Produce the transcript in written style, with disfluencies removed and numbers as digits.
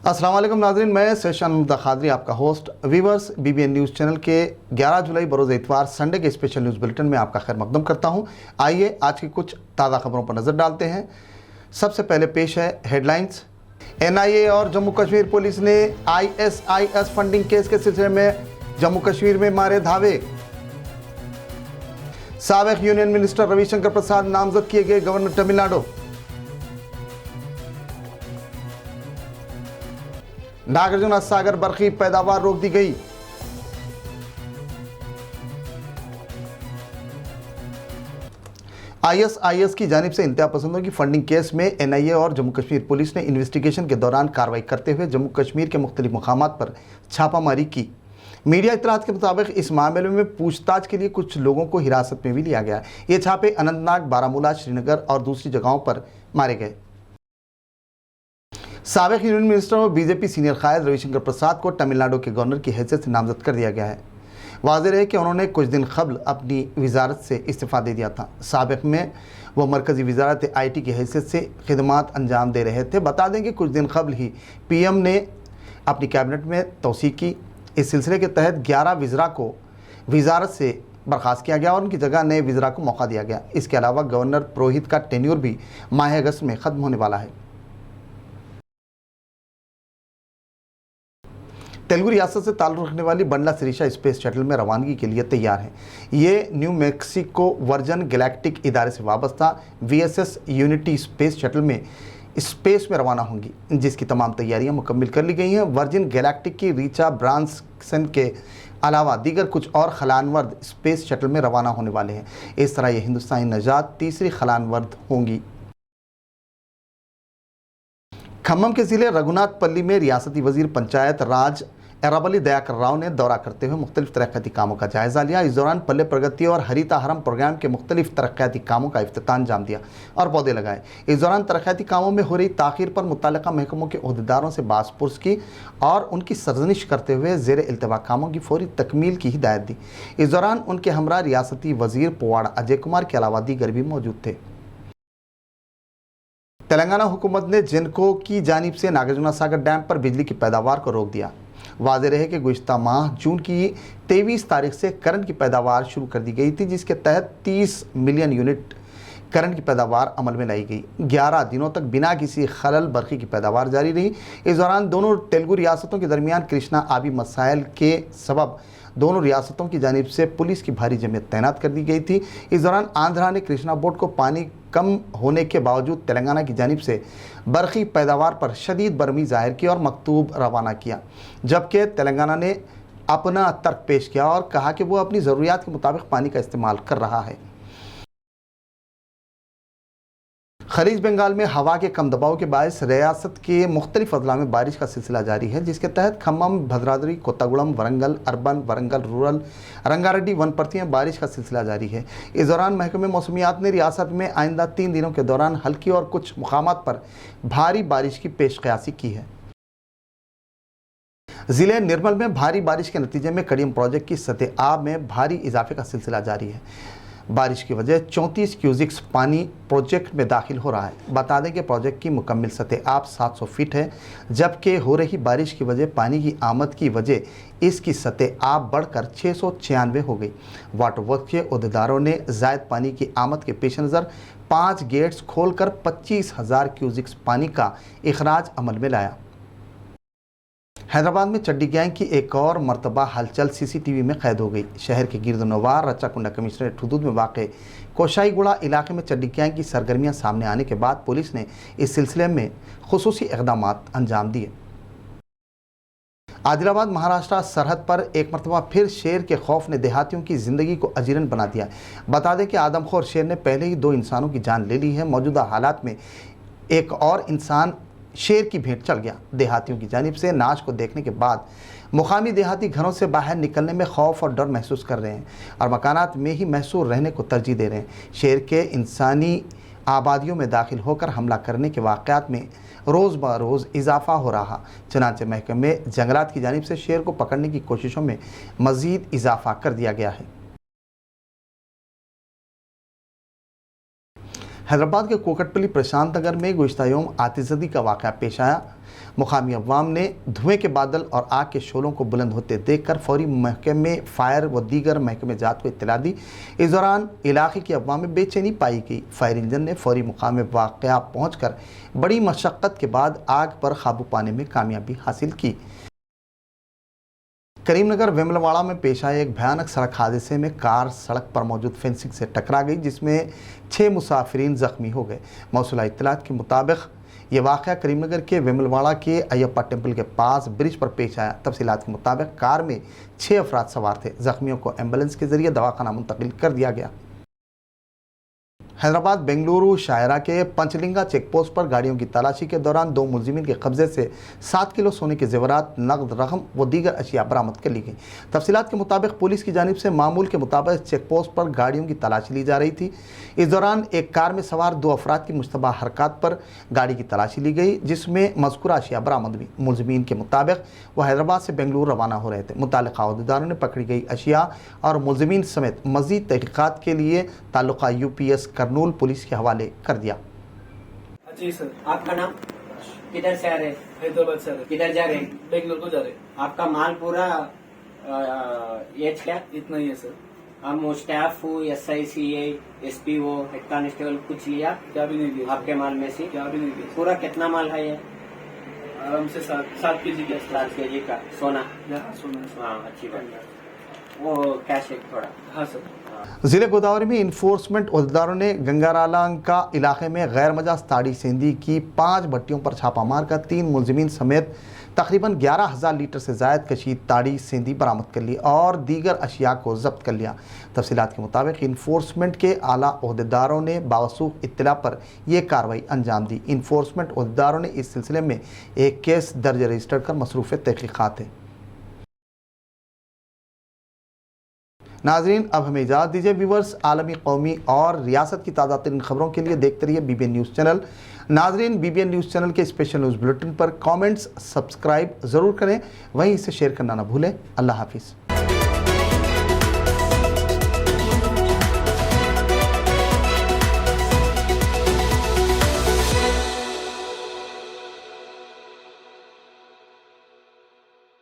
अस्सलाम वालेकुम नाज़रीन, मैं सेशन मुमता खादरी आपका host. Viewers, BBN news channel के 11 जुलाई बरोज़ इतवार संडे के स्पेशल न्यूज़ बुलेटिन में आपका खैर मकदम करता हूं। आइए आज की कुछ ताज़ा खबरों पर नज़र डालते हैं। सबसे पहले पेश है हेडलाइंस। NIA और जम्मू कश्मीर पुलिस ने ISIS फंडिंग केस के सिलसिले में जम्मू कश्मीर में मारे धावे। साबिक यूनियन मिनिस्टर रविशंकर प्रसाद नामजद किए गए गवर्नर तमिलनाडु। नागार्जुन सागर बरखी पैदावार रोक दी गई। ISIS की जानिब से इंतहा पसंदों की फंडिंग केस में NIA और जम्मू कश्मीर पुलिस ने इन्वेस्टिगेशन के दौरान कार्रवाई करते हुए जम्मू कश्मीर के मुख्तलिफ मुकामात पर छापामारी की। मीडिया इत्तलात के मुताबिक इस मामले में पूछताछ के लिए कुछ लोगों को हिरासत में भी लिया गया। ये छापे अनंतनाग, बारामूला, श्रीनगर और दूसरी जगहों पर मारे गए। साबिक यूनियन मिनिस्टर और BJP सीनियर कायद रविशंकर प्रसाद को तमिलनाडु के गवर्नर की हैसियत से नामजद कर दिया गया है। वाज़ेह है कि उन्होंने कुछ दिन कबल अपनी वजारत से इस्तीफ़ा दे दिया था। साबिक में वो मरकज़ी वजारत IT की हैसियत से खिदमात अंजाम दे रहे थे। बता दें कि कुछ दिन कबल ही PM ने अपनी कैबिनेट में तोसी की। इस सिलसिले के तहत 11 वज़रा को वजारत से बर्खास्त किया गया और उनकी जगह नए वज़रा को मौका दिया गया। इसके अलावा गवर्नर पुरोहित का टेन्योर भी माह अगस्त में ख़त्म होने वाला है। तेलुगु रियासत से ताल्लुक़ रखने वाली बंडला सिरीशा स्पेस शटल में रवानगी के लिए तैयार है। ये न्यू मैक्सिको वर्जन गैलेक्टिक इदारे से वाबस्ता VSS यूनिटी स्पेस शटल में स्पेस में रवाना होंगी, जिसकी तमाम तैयारियां मुकम्मल कर ली गई हैं। वर्जिन गैलेक्टिक की रीचा ब्रांसन के अलावा दीगर कुछ और खलानवर्द स्पेस शटल में रवाना होने वाले हैं। इस तरह ये हिंदुस्तानी नजात तीसरी खलानवर्द होंगी। खम्मम के ज़िले रघुनाथपल्ली में रियासती वजीर पंचायत राज एराबली दयाकर राव ने दौरा करते हुए मुख्तलिफ तरक्याती कामों का जायज़ा लिया। इस दौरान पल्ले प्रगति और हरिता हरम प्रोग्राम के मुख्तलिफ तरक्याती कामों का इफ्तिताम अंजाम दिया और पौधे लगाए। इस दौरान तरक्याती कामों में हो रही ताख़ीर पर मुत्तल्लिक़ा महकमों के ओहदेदारों से बास पुरस की और उनकी सरजनिश करते हुए ज़ेर इल्तवा कामों की फौरी तकमील की हिदायत दी। इस दौरान उनके हमरा रियासती वजीर पुवाड़ा अजय कुमार के अलावा दीगर भी मौजूद थे। तेलंगाना हुकूमत ने जिनको की जानिब से नागार्जुन सागर डैम पर बिजली की पैदावार को रोक दिया। वाज़ेह रहे कि गुज़िश्ता माह जून की 23 तारीख से करंट की पैदावार शुरू कर दी गई थी, जिसके तहत 30 मिलियन यूनिट करंट की पैदावार अमल में लाई गई। 11 दिनों तक बिना किसी खलल बरखी की पैदावार जारी रही। इस दौरान दोनों तेलुगु रियासतों के दरमियान कृष्णा आबी मसाइल के सबब दोनों रियासतों की जानिब से पुलिस की भारी जमयत तैनात कर दी गई थी। इस दौरान आंध्रा ने कृष्णा बोर्ड को पानी कम होने के बावजूद तेलंगाना की जानिब से बरखी पैदावार पर शदीद बरहमी जाहिर की और मकतूब रवाना किया, जबकि तेलंगाना ने अपना तर्क पेश किया और कहा कि वो अपनी ज़रूरियात के मुताबिक पानी का इस्तेमाल कर रहा है। खलीज बंगाल में हवा के कम दबाव के बायस रियासत के मुख्तलिफ अजला में बारिश का सिलसिला जारी है, जिसके तहत खम्मम, भद्राद्री, कोत्तागुड़म, वरंगल अर्बन, वरंगल रूरल, रंगारेड्डी वनपर्ती में बारिश का सिलसिला जारी है। इस दौरान महकमे मौसमियात ने रियासत में आइंदा 3 दिनों के दौरान हल्की और कुछ मुकामात पर भारी बारिश की पेशकयासी की है। ज़िले निर्मल में भारी बारिश के नतीजे में कड़ियम प्रोजेक्ट की सतह आब में भारी इजाफे का सिलसिला जारी है। बारिश की वजह 34 क्यूजिक्स पानी प्रोजेक्ट में दाखिल हो रहा है। बता दें कि प्रोजेक्ट की मुकम्मल सतह आब 700 फीट है, जबकि हो रही बारिश की वजह पानी की आमद की वजह इसकी सतह आब बढ़कर 696 हो गई। वाटर वर्क के अहदेदारों ने ज़ायद पानी की आमद के पेश नज़र 5 गेट्स खोलकर 25,000 क्यूजिक्स पानी का इखराज अमल में लाया। हैदराबाद में चड्डी गैंग की एक और मरतबा हलचल CCTV में कैद हो गई। शहर के गिरदनवार रच्चाकुंडा कमिश्नरेट हदूद में वाक़ कोशाईगुड़ा इलाके में चड्डी गैंग की सरगर्मियां सामने आने के बाद पुलिस ने इस सिलसिले में खुसूसी इक़दामात अंजाम दिए। आदिलाबाद महाराष्ट्र सरहद पर एक मरतबा फिर शेर के खौफ ने देहातियों की ज़िंदगी को अजीरन बना दिया। बता दें कि आदमखोर शेर ने पहले ही 2 इंसानों की जान ले ली है। मौजूदा हालात में एक और इंसान शेर की भेंट चढ़ गया। देहातियों की जानिब से नाश को देखने के बाद मुकामी देहाती घरों से बाहर निकलने में खौफ और डर महसूस कर रहे हैं और मकानात में ही महसूर रहने को तरजीह दे रहे हैं। शेर के इंसानी आबादियों में दाखिल होकर हमला करने के वाक़यात में रोज़ ब रोज़ इजाफा हो रहा। चनांचे महकमे जंगलात की जानिब से शेर को पकड़ने की कोशिशों में मज़ीद इजाफा कर दिया गया है। हैदराबाद के कोकटपल्ली प्रशांत नगर में गुज़िश्ता यौम आतिशबाज़ी का वाक़या पेश आया। मुकामी अवाम ने धुएं के बादल और आग के शोलों को बुलंद होते देखकर फौरी महकमे फायर व दीगर महकमे जात को इत्तला दी। इस दौरान इलाके की अवाम में बेचैनी पाई गई। फायर इंजन ने फौरी मुकाम वाक़या पहुँचकर बड़ी मशक्क़त के बाद आग पर काबू पाने में कामयाबी हासिल की। करीमनगर वेमलवाड़ा में पेश आए एक भयानक सड़क हादसे में कार सड़क पर मौजूद फेंसिंग से टकरा गई, जिसमें 6 मुसाफिरीन जख्मी हो गए। मौसूला इत्तलात के मुताबिक ये वाक़या करीमनगर के वेमलवाड़ा के अयप्पा टेम्पल के पास ब्रिज पर पेश आया। तफसीलात के मुताबिक कार में 6 अफराद सवार थे। जख्मियों को एम्बुलेंस के जरिए दवाखाना मुंतकिल कर दिया गया। हैदराबाद बेंगलुरु शाहरा के पंचलिंगा चेक पोस्ट पर गाड़ियों की तलाशी के दौरान 2 मुलजिमीन के कब्जे से 7 किलो सोने के जेवरात, नकद रकम व दीगर अशिया बरामद कर ली गई। तफसीलात के मुताबिक पुलिस की जानिब से मामूल के मुताबिक चेक पोस्ट पर गाड़ियों की तलाशी ली जा रही थी। इस दौरान एक कार में सवार 2 अफराद की मुश्तबा हरकत पर गाड़ी की तलाशी ली गई, जिसमें मज़कूरा अशिया बरामद हुई। मुलजिमीन के मुताबिक वह हैदराबाद से बेंगलुरु रवाना हो रहे थे। मुतल्लिका अहदेदारों ने पकड़ी गई अशिया और मुलजिमीन समेत मज़ीद तहक़ीक़ात के लिए ताल्लुक़ा UPS करनूल पुलिस के हवाले कर दिया। जी सर। आपका नाम? किधर से आ रहे? हैदराबाद से आ रहे। किधर जा रहे? बेंगलोर को जा रहे। आपका माल पूरा एज क्या? इतना ही है सर। हम staff SICA SPO head constable कुछ लिया? क्या भी नहीं दिया आपके माल में से? क्या भी नहीं दिया। पूरा कितना माल है ये? आराम से 7 kg का 7 kg का सोना। सोना। हाँ, अच्छी बात है। वो कैश है थोड़ा। हाँ सर। ज़िले गोदावरी में इन्फोर्समेंट अहदेदारों ने गंगारालांका इलाके में गैर मजाज ताड़ी सेंधी की 5 भट्टियों पर छापा मारकर 3 मुलजिमीन समेत तकरीबन 11,000 लीटर से ज़ायद कशीद ताड़ी सेंधी बरामद कर ली और दीगर अशिया को जब्त कर लिया। तफसीलात के मुताबिक इन्फोर्समेंट के आला अहदेदारों ने बावसूख इत्तला पर यह कार्रवाई अंजाम दी। इन्फोर्समेंट अहदेदारों ने इस सिलसिले में एक केस दर्ज रजिस्टर कर मसरूफ़ तहक़ीक़ात है। नाजरीन, अब हमें इजाज़त दीजिए। व्यूवर्स, आलमी, कौमी और रियासत की ताज़ा तरीन खबरों के लिए देखते रहिए BBN न्यूज़ चैनल। नाजरीन, BBN न्यूज़ चैनल के स्पेशल न्यूज़ बुलेटिन पर कमेंट्स सब्सक्राइब ज़रूर करें, वहीं इसे शेयर करना ना भूलें। अल्लाह हाफिज़।